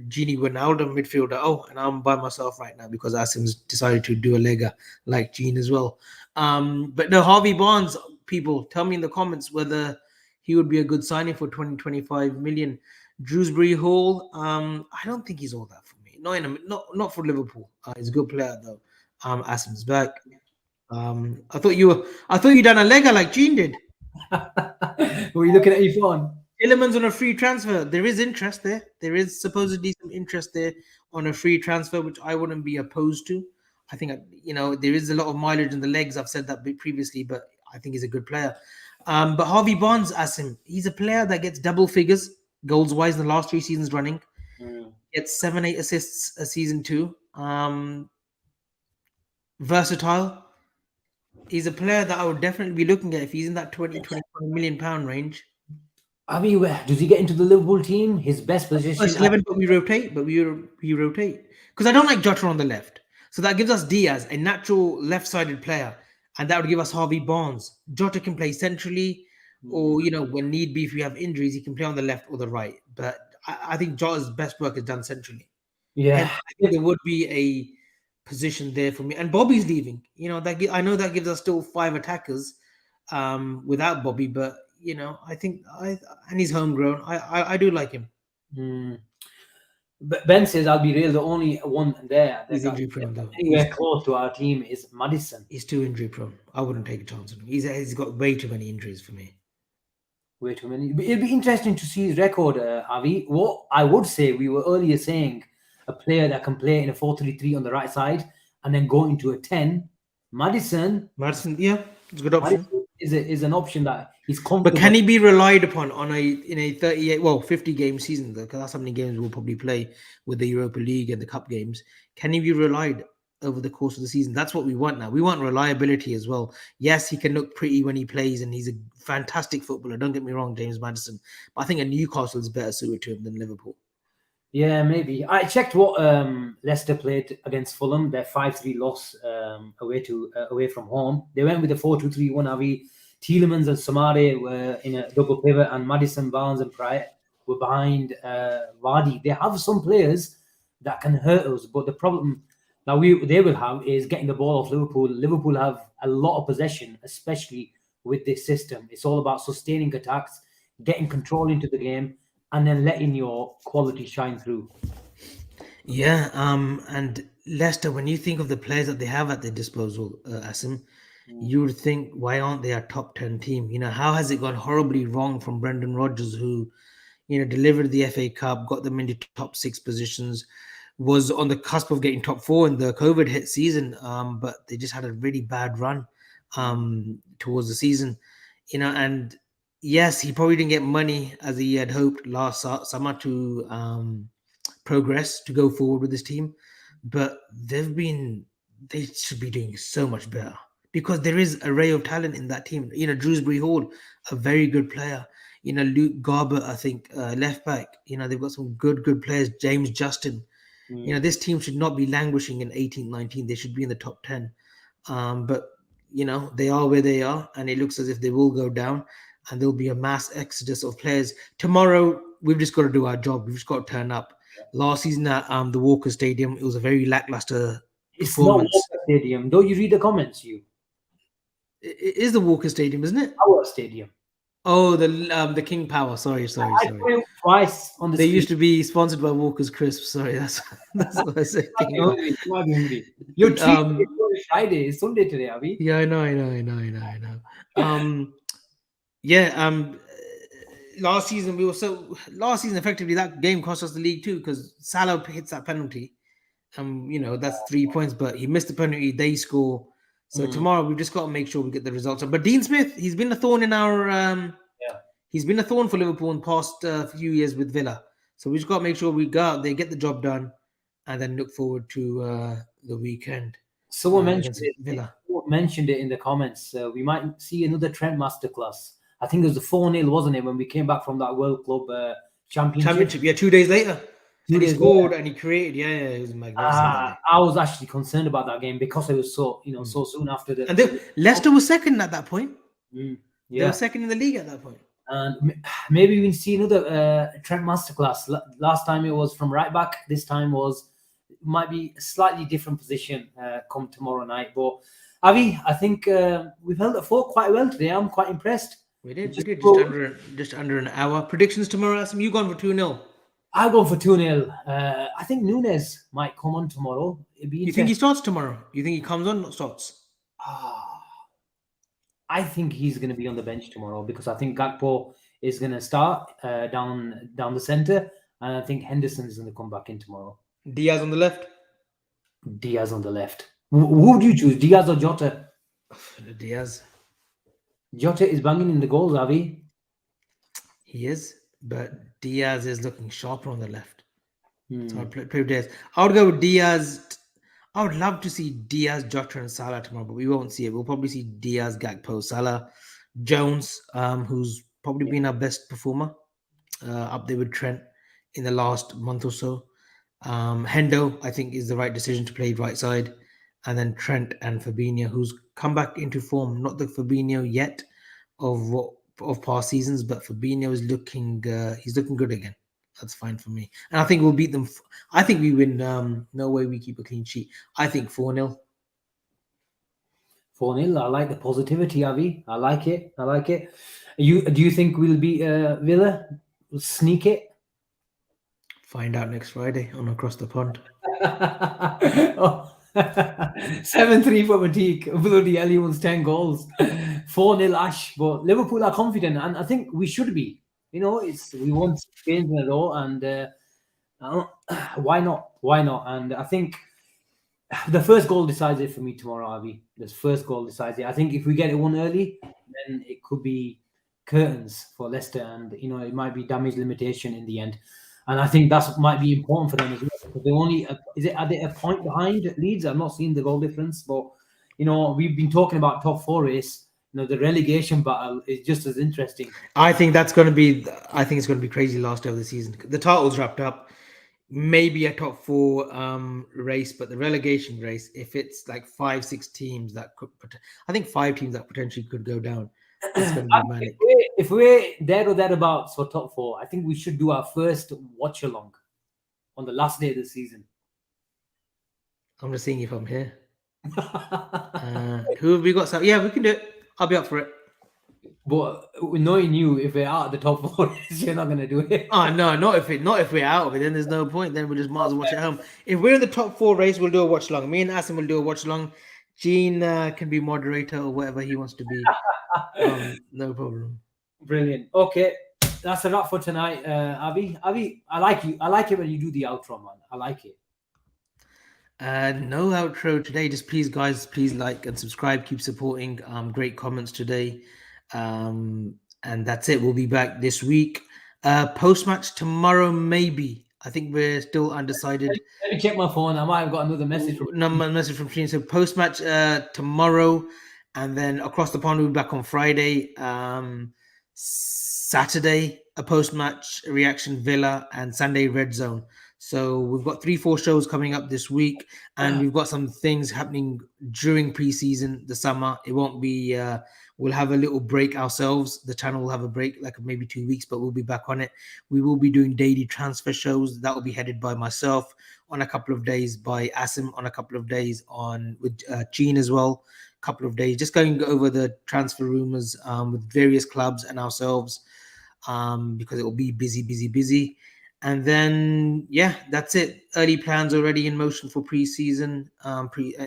Gini Wijnaldum midfielder. Oh, and I'm by myself right now because Asim's decided to do a lega like Gene as well. But no, Harvey Barnes, people, tell me in the comments whether he would be a good signing for 20-25 million. Drewsbury Hall, I don't think he's all that for me. Not for Liverpool. He's a good player though. Asim's back. I thought you done a lega like Gene did. Were you looking at your phone? Illiman's on a free transfer. There is interest there. There is supposedly some interest there on a free transfer, which I wouldn't be opposed to. I think there is a lot of mileage in the legs. I've said that previously, but I think he's a good player. But Harvey Barnes, Asim, he's a player that gets double figures goals wise in the last 3 seasons running. Gets 7-8 assists a season too. Versatile. He's a player that I would definitely be looking at if he's in that 20-25 million pound range. I mean, does he get into the Liverpool team? His best position? First 11, but we rotate. Because I don't like Jota on the left. So that gives us Diaz, a natural left-sided player. And that would give us Harvey Barnes. Jota can play centrally, or, when need be, if we have injuries, he can play on the left or the right. But I think Jota's best work is done centrally. Yeah. And I think there would be a position there for me. And Bobby's leaving. I know that gives us still 5 attackers without Bobby, but I think and he's homegrown. I do like him. But Ben says, "I'll be real. The only one there He's injury prone though. Anywhere close to our team is Maddison. He's too injury prone. I wouldn't take a chance on him. He's got way too many injuries for me. Way too many. It'd be interesting to see his record, Avi. What I would say, we were earlier saying a player that can play in a 4-3-3 on the right side and then go into a 10. Madison, Madison, yeah, it's a good option. Madison is an option that he's But comfortable. can he be relied upon on a in a 38 50 game season though? Because that's how many games we'll probably play with the Europa League and the cup games. Can he be relied over the course of the season? That's what we want now. We want reliability as well. Yes, he can look pretty when he plays, and he's a fantastic footballer. Don't get me wrong, James Madison. But I think a Newcastle is better suited to him than Liverpool. Yeah, maybe. I checked what Leicester played against Fulham. Their 5-3 loss away from home. They went with a 4-2-3-1. Avi Tielemans and Samare were in a double pivot, and Madison, Barnes, and Pratt were behind Vardy. They have some players that can hurt us, but the problem that they will have is getting the ball off Liverpool. Liverpool have a lot of possession, especially with this system. It's all about sustaining attacks, getting control into the game, and then letting your quality shine through. Yeah, and Leicester, when you think of the players that they have at their disposal, Asim, you would think, why aren't they a top 10 team? How has it gone horribly wrong from Brendan Rodgers, who, delivered the FA Cup, got them into top six positions, was on the cusp of getting top four in the COVID hit season, but they just had a really bad run towards the season, and yes, he probably didn't get money as he had hoped last summer to progress to go forward with this team, but they should be doing so much better because there is array of talent in that team. Drewsbury Hall, a very good player. Luke Garber, I think, left back. They've got some good players. James Justin. This team should not be languishing in 18, 19. They should be in the top 10. But they are where they are, and it looks as if they will go down, and there'll be a mass exodus of players tomorrow. We've just got to do our job. We've just got to turn up. Last season at the Walker Stadium, it was a very lackluster It's not performance. Walker Stadium. Don't you read the comments, you? It is the Walker Stadium, isn't it? Our stadium. Oh, the King Power. Sorry. I saw it twice on the They screen. used to be sponsored by Walker's Crisps. Sorry, that's what I said. King Power. You're treating it Friday. It's Sunday today, Avi. Yeah, I know. Yeah. Last season effectively that game cost us the league too because Salah hits that penalty. That's 3 points, but he missed the penalty. They score. So tomorrow we've just got to make sure we get the results. But Dean Smith, he's been a thorn in our. He's been a thorn for Liverpool in the past few years with Villa. So we just got to make sure we go out there, get the job done, and then look forward to the weekend. Someone mentioned it in the comments. We might see another Trent masterclass. I think it was a 4-0, wasn't it, when we came back from that World Club Championship? Yeah, 2 days later. And he scored and he created. Yeah, it was magnificent. I was actually concerned about that game because it was so soon after the. And Leicester was second at that point. Yeah, they were second in the league at that point. And maybe we'll see another Trent masterclass. Last time it was from right back. This time might be a slightly different position come tomorrow night. But Avi, I think we've held the fort quite well today. I'm quite impressed. We did just under an hour. Predictions tomorrow, Asim, you gone for 2-0? I'll go for 2-0. I think Nunes might come on tomorrow. You think he starts tomorrow? You think he comes on or starts? I think he's going to be on the bench tomorrow because I think Gakpo is going to start down the centre, and I think Henderson is going to come back in tomorrow. Diaz on the left? Diaz on the left. Who would you choose, Diaz or Jota? Diaz. Jota is banging in the goals, Avi. He is, but Diaz is looking sharper on the left. So I'd play with Diaz. I would go with Diaz. I would love to see Diaz, Jota, and Salah tomorrow, but we won't see it. We'll probably see Diaz, Gakpo, Salah, Jones, who's probably been our best performer, up there with Trent in the last month or so. Hendo, I think, is the right decision to play right side. And then Trent and Fabinho, who's come back into form. Not the Fabinho yet of past seasons, but Fabinho is looking good again. That's fine for me. And I think we'll beat them. I think we win. No way we keep a clean sheet. I think 4-0. 4-0. I like the positivity, Avi. I like it. Do you think we'll beat Villa? We'll sneak it? Find out next Friday on Across the Pond. 7-3 for Matik. Bloody hell, he wants 10 goals. 4-0 Ash, but Liverpool are confident, and I think we should be. We won 6 games in a row, and why not? Why not? And I think the first goal decides it for me tomorrow, Avi. The first goal decides it. I think if we get it one early, then it could be curtains for Leicester, and it might be damage limitation in the end. And I think that might be important for them as well. Because they only are they a point behind Leeds? I've not seen the goal difference, but we've been talking about top four race. The relegation battle is just as interesting. I think that's going to be. I think it's going to be crazy last day of the season. The title's wrapped up. Maybe a top four race, but the relegation race, if it's like 5-6 teams that could, I think 5 teams that potentially could go down. It's going to be manic. If we're there or thereabouts for top four, I think we should do our first watch along on the last day of the season. I'm just seeing if I'm here. Who have we got? So yeah, we can do it. I'll be up for it. But knowing you, if we're out of the top four, you're not going to do it. Oh no, not if we're out of it. Then there's no point. Then we just might as well watch at home. If we're in the top 4 race, we'll do a watch along. Me and Asim will do a watch along. Gene can be moderator or whatever he wants to be. No problem. Brilliant. Okay, that's a wrap for tonight, Avi. Avi, I like you. I like it when you do the outro, man. I like it. No outro today. Just please, guys, please like and subscribe. Keep supporting. Great comments today. And that's it. We'll be back this week. Post match tomorrow, maybe. I think we're still undecided. Let me check my phone. I might have got another message from Sheen. So post match tomorrow, and then across the pond we'll be back on Friday. Saturday a post match reaction Villa, and Sunday Red Zone. So we've got 3-4 shows coming up this week, and we've got some things happening during preseason, the summer. It won't be. We'll have a little break ourselves. The channel will have a break, like maybe 2 weeks, but we'll be back on it. We will be doing daily transfer shows. That will be headed by myself on a couple of days, by Asim on a couple of days, with Gene as well. A couple of days, just going over the transfer rumors with various clubs and ourselves, because it will be busy. And then, yeah, that's it. Early plans already in motion for preseason,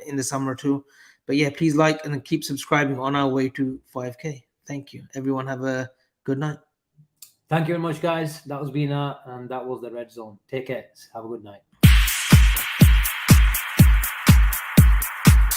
in the summer too. But yeah, please like and keep subscribing on our way to 5K. Thank you. Everyone have a good night. Thank you very much, guys. That was Bina, and that was the Red Zone. Take care. Have a good night.